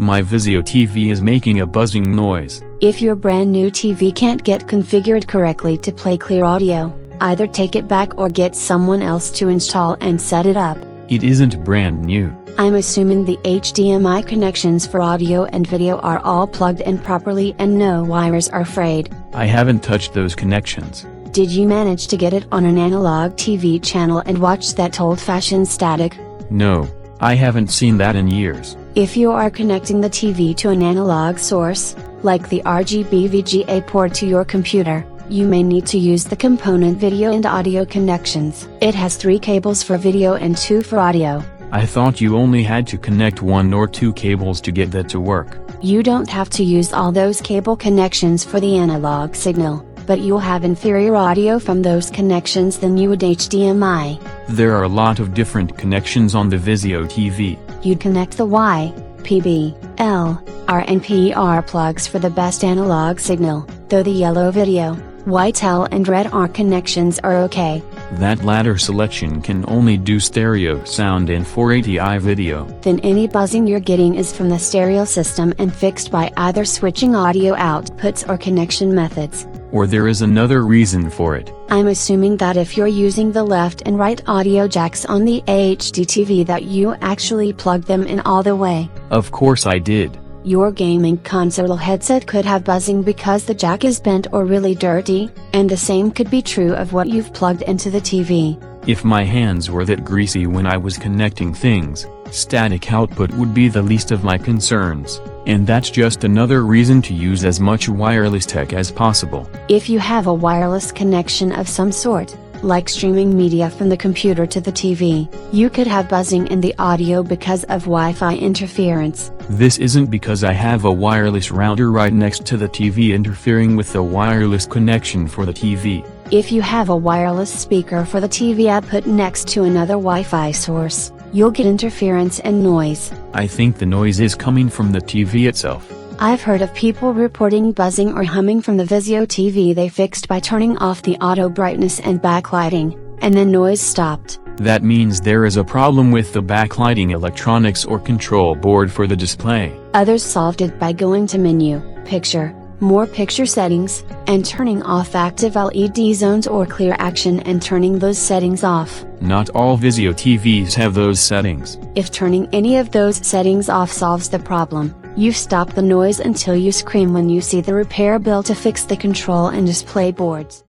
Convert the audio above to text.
My Vizio TV is making a buzzing noise. If your brand new TV can't get configured correctly to play clear audio, either take it back or get someone else to install and set it up. It isn't brand new. I'm assuming the HDMI connections for audio and video are all plugged in properly and no wires are frayed. I haven't touched those connections. Did you manage to get it on an analog TV channel and watch that old-fashioned static? No, I haven't seen that in years. If you are connecting the TV to an analog source, like the RGB VGA port to your computer, you may need to use the component video and audio connections. It has 3 cables for video and 2 for audio. I thought you only had to connect 1 or 2 cables to get that to work. You don't have to use all those cable connections for the analog signal, but you'll have inferior audio from those connections than you would HDMI. There are a lot of different connections on the Vizio TV. You'd connect the Y, PB, L, R and PR plugs for the best analog signal, though the yellow video, white L and red R connections are okay. That latter selection can only do stereo sound and 480i video. Then any buzzing you're getting is from the stereo system and fixed by either switching audio outputs or connection methods. Or there is another reason for it. I'm assuming that if you're using the left and right audio jacks on the HD TV that you actually plug them in all the way. Of course I did. Your gaming console headset could have buzzing because the jack is bent or really dirty, and the same could be true of what you've plugged into the TV. If my hands were that greasy when I was connecting things, static output would be the least of my concerns, and that's just another reason to use as much wireless tech as possible. If you have a wireless connection of some sort, like streaming media from the computer to the TV, you could have buzzing in the audio because of Wi-Fi interference. This isn't because I have a wireless router right next to the TV interfering with the wireless connection for the TV. If you have a wireless speaker for the TV output next to another Wi-Fi source, you'll get interference and noise. I think the noise is coming from the TV itself. I've heard of people reporting buzzing or humming from the Vizio TV they fixed by turning off the auto brightness and backlighting, and then noise stopped. That means there is a problem with the backlighting electronics or control board for the display. Others solved it by going to Menu, Picture, More Picture Settings, and turning off active LED zones or clear action and turning those settings off. Not all Vizio TVs have those settings. If turning any of those settings off solves the problem, you stop the noise until you scream when you see the repair bill to fix the control and display boards.